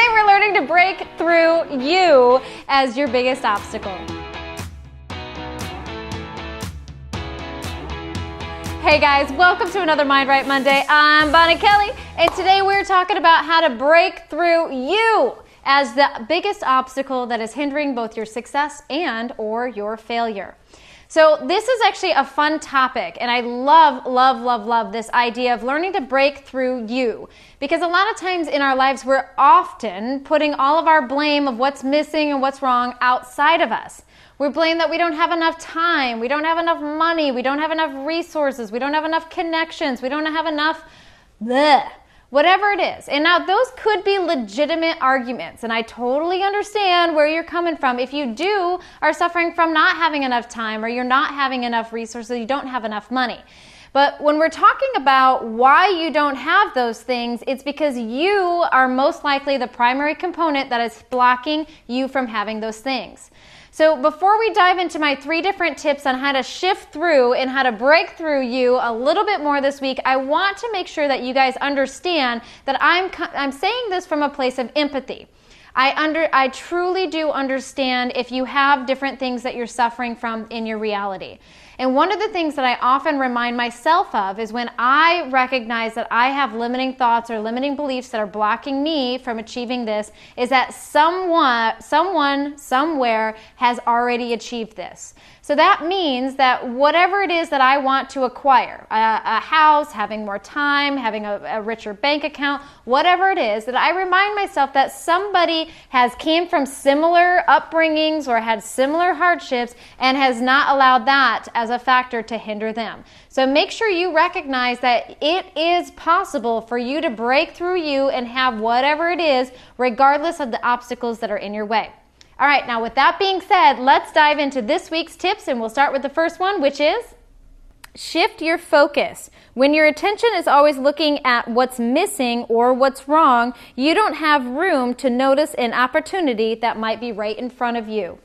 today we're learning to break through you as your biggest obstacle. Hey guys, welcome to another Mind Right Monday. I'm Bonnie Kelly, and today we're talking about how to break through you as the biggest obstacle that is hindering both your success and or your failure. So this is actually a fun topic, and I love this idea of learning to break through you, because a lot of times in our lives we're often putting all of our blame of what's missing and what's wrong outside of us. We blame that we don't have enough time, we don't have enough money, we don't have enough resources, we don't have enough connections, we don't have enough whatever it is. And now those could be legitimate arguments, and I totally understand where you're coming from. If you are suffering from not having enough time, or you're not having enough resources, you don't have enough money. But when we're talking about why you don't have those things, it's because you are most likely the primary component that is blocking you from having those things. So before we dive into my 3 different tips on how to shift through and how to break through you a little bit more this week, I want to make sure that you guys understand that I'm saying this from a place of empathy. I truly do understand if you have different things that you're suffering from in your reality. And one of the things that I often remind myself of is when I recognize that I have limiting thoughts or limiting beliefs that are blocking me from achieving this, is that someone, somewhere has already achieved this. So that means that whatever it is that I want to acquire, a house, having more time, having a richer bank account, whatever it is, that I remind myself that somebody came from similar upbringings or had similar hardships and has not allowed that as a factor to hinder them. So make sure you recognize that it is possible for you to break through you and have whatever it is, regardless of the obstacles that are in your way. All right, now with that being said, let's dive into this week's tips, and we'll start with the first one, which is shift your focus. When your attention is always looking at what's missing or what's wrong, you don't have room to notice an opportunity that might be right in front of you.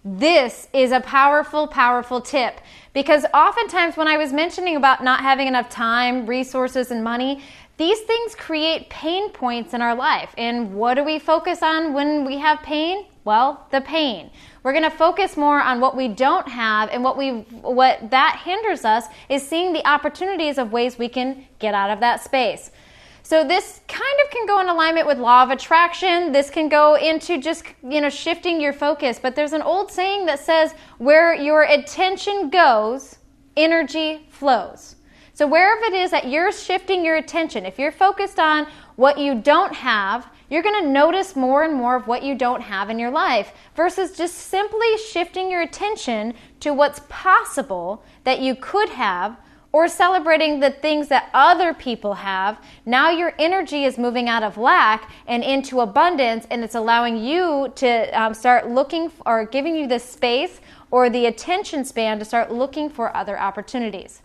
This is a powerful tip, because oftentimes when I was mentioning about not having enough time, resources, and money, these things create pain points in our life. And what do we focus on when we have pain? Well, the pain. We're going to focus more on what we don't have, and what that hinders us is seeing the opportunities of ways we can get out of that space. So this kind of can go in alignment with law of attraction. This can go into just, shifting your focus. But there's an old saying that says, where your attention goes, energy flows. So wherever it is that you're shifting your attention, if you're focused on what you don't have, you're going to notice more and more of what you don't have in your life, versus just simply shifting your attention to what's possible that you could have, or celebrating the things that other people have. Now your energy is moving out of lack and into abundance, and it's allowing you to start looking or giving you the space or the attention span to start looking for other opportunities.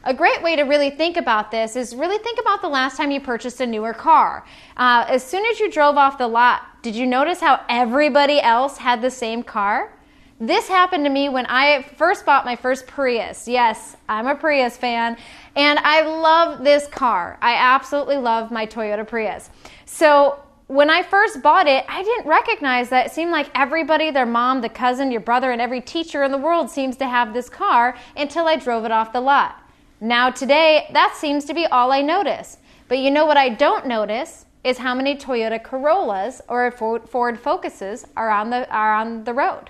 A great way to really think about this is really think about the last time you purchased a newer car. As soon as you drove off the lot, did you notice how everybody else had the same car? This happened to me when I first bought my first Prius. Yes, I'm a Prius fan, and I love this car. I absolutely love my Toyota Prius. So when I first bought it, I didn't recognize that it seemed like everybody, their mom, the cousin, your brother, and every teacher in the world seems to have this car until I drove it off the lot. Now today, that seems to be all I notice. But you know what I don't notice is how many Toyota Corollas or Ford Focuses are on the road.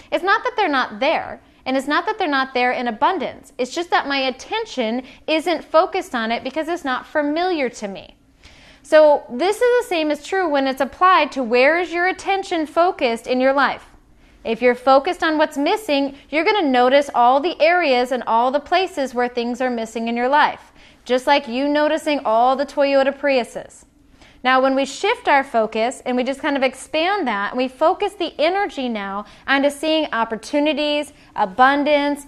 It's not that they're not there, and it's not that they're not there in abundance. It's just that my attention isn't focused on it because it's not familiar to me. So this is the same as true when it's applied to where is your attention focused in your life. If you're focused on what's missing, you're going to notice all the areas and all the places where things are missing in your life, just like you noticing all the Toyota Priuses. Now, when we shift our focus and we just kind of expand that, and we focus the energy now onto seeing opportunities, abundance,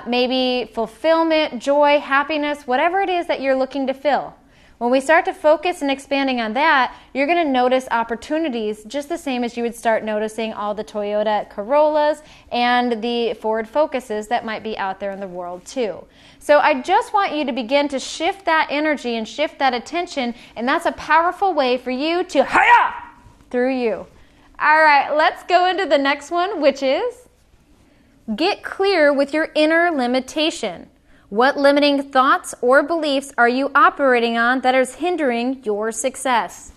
maybe fulfillment, joy, happiness, whatever it is that you're looking to fill. When we start to focus and expanding on that, you're going to notice opportunities just the same as you would start noticing all the Toyota Corollas and the Ford Focuses that might be out there in the world too. So I just want you to begin to shift that energy and shift that attention, and that's a powerful way for you to through you. All right, let's go into the next one, which is get clear with your inner limitation. What limiting thoughts or beliefs are you operating on that is hindering your success?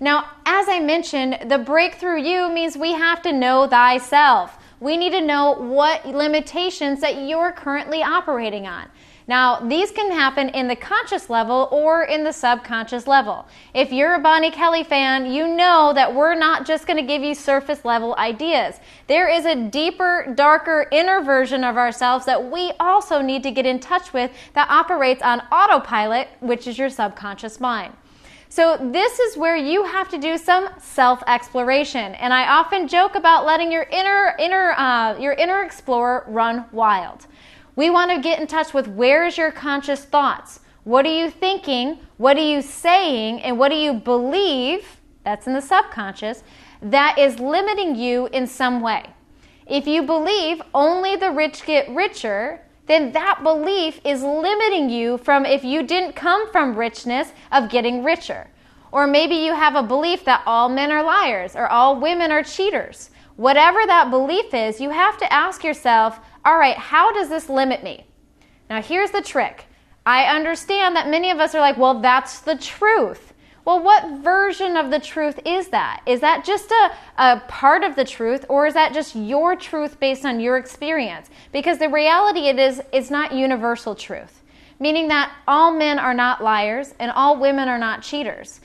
Now, as I mentioned, the breakthrough you means we have to know thyself. We need to know what limitations that you're currently operating on. Now, these can happen in the conscious level or in the subconscious level. If you're a Bonnie Kelly fan, you know that we're not just going to give you surface level ideas. There is a deeper, darker, inner version of ourselves that we also need to get in touch with that operates on autopilot, which is your subconscious mind. So this is where you have to do some self-exploration. And I often joke about letting your inner explorer run wild. We want to get in touch with where is your conscious thoughts? What are you thinking? What are you saying? And what do you believe? That's in the subconscious. That is limiting you in some way. If you believe only the rich get richer, then that belief is limiting you from, if you didn't come from richness, of getting richer. Or maybe you have a belief that all men are liars or all women are cheaters. Whatever that belief is, you have to ask yourself, all right, how does this limit me? Now here's the trick. I understand that many of us are like, well, that's the truth. Well, what version of the truth is that? Is that just a part of the truth, or is that just your truth based on your experience? Because the reality it's not universal truth, meaning that all men are not liars and all women are not cheaters,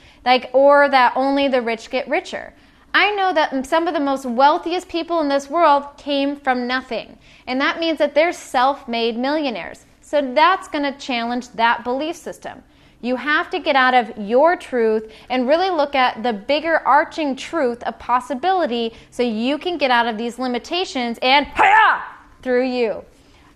or that only the rich get richer. I know that some of the most wealthiest people in this world came from nothing, and that means that they're self-made millionaires. So that's going to challenge that belief system. You have to get out of your truth and really look at the bigger arching truth of possibility so you can get out of these limitations and hi-ya through you.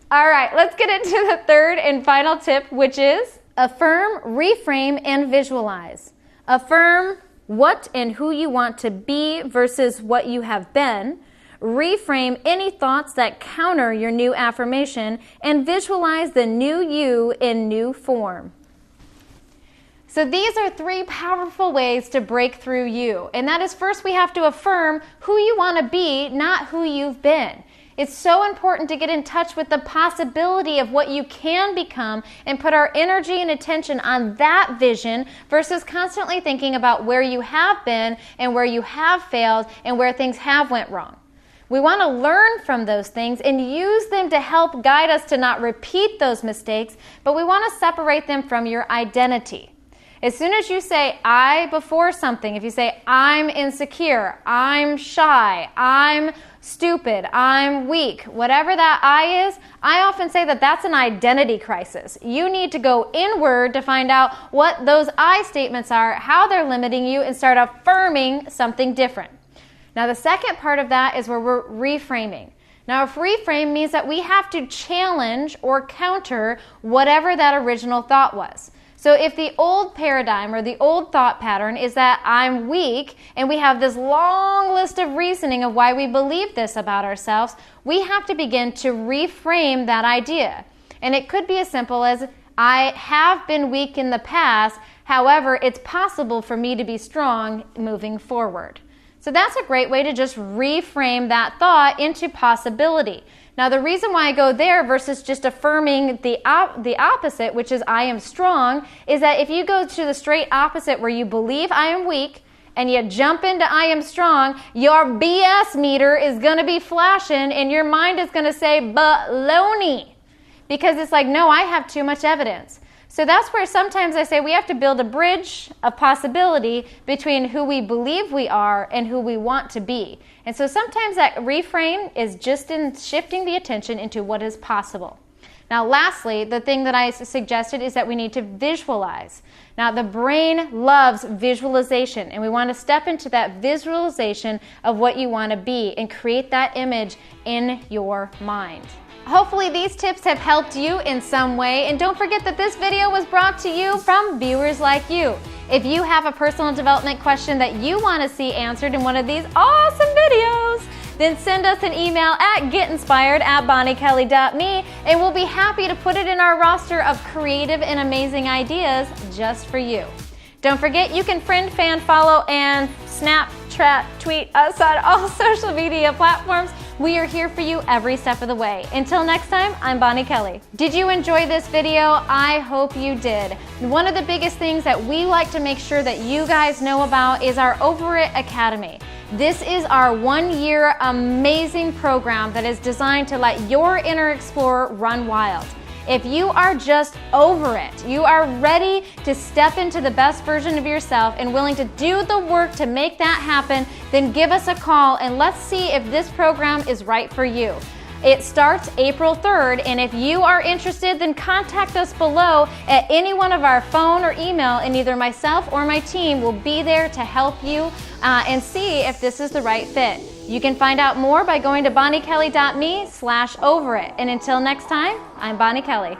All right, let's get into the third and final tip, which is affirm, reframe, and visualize. Affirm what and who you want to be versus what you have been. Reframe any thoughts that counter your new affirmation and visualize the new you in new form. So these are three powerful ways to break through you. And that is, first we have to affirm who you want to be, not who you've been. It's so important to get in touch with the possibility of what you can become and put our energy and attention on that vision versus constantly thinking about where you have been and where you have failed and where things have went wrong. We want to learn from those things and use them to help guide us to not repeat those mistakes, but we want to separate them from your identity. As soon as you say I before something, if you say I'm insecure, I'm shy, I'm stupid, I'm weak, whatever that I is, I often say that that's an identity crisis. You need to go inward to find out what those I statements are, how they're limiting you, and start affirming something different. Now the second part of that is where we're reframing. Now if reframe means that we have to challenge or counter whatever that original thought was. So if the old paradigm or the old thought pattern is that I'm weak, and we have this long list of reasoning of why we believe this about ourselves, we have to begin to reframe that idea. And it could be as simple as, I have been weak in the past, however, it's possible for me to be strong moving forward. So that's a great way to just reframe that thought into possibility. Now the reason why I go there versus just affirming the opposite, which is I am strong, is that if you go to the straight opposite where you believe I am weak and you jump into I am strong, your BS meter is going to be flashing and your mind is going to say baloney, because it's like, no, I have too much evidence. So that's where sometimes I say we have to build a bridge of possibility between who we believe we are and who we want to be. And so sometimes that reframe is just in shifting the attention into what is possible. Now lastly, the thing that I suggested is that we need to visualize. Now the brain loves visualization, and we want to step into that visualization of what you want to be and create that image in your mind. Hopefully these tips have helped you in some way, and don't forget that this video was brought to you from viewers like you. If you have a personal development question that you want to see answered in one of these awesome videos, then send us an email at getinspired@bonniekelly.me, and we'll be happy to put it in our roster of creative and amazing ideas just for you. Don't forget, you can friend, fan, follow, and Snapchat tweet us on all social media platforms. We are here for you every step of the way. Until next time, I'm Bonnie Kelly. Did you enjoy this video? I hope you did. One of the biggest things that we like to make sure that you guys know about is our Over It Academy. This is our 1-year amazing program that is designed to let your inner explorer run wild. If you are just over it, you are ready to step into the best version of yourself and willing to do the work to make that happen, then give us a call and let's see if this program is right for you. It starts April 3rd, and if you are interested, then contact us below at any one of our phone or email, and either myself or my team will be there to help you and see if this is the right fit. You can find out more by going to bonniekelly.me/overit. And until next time, I'm Bonnie Kelly.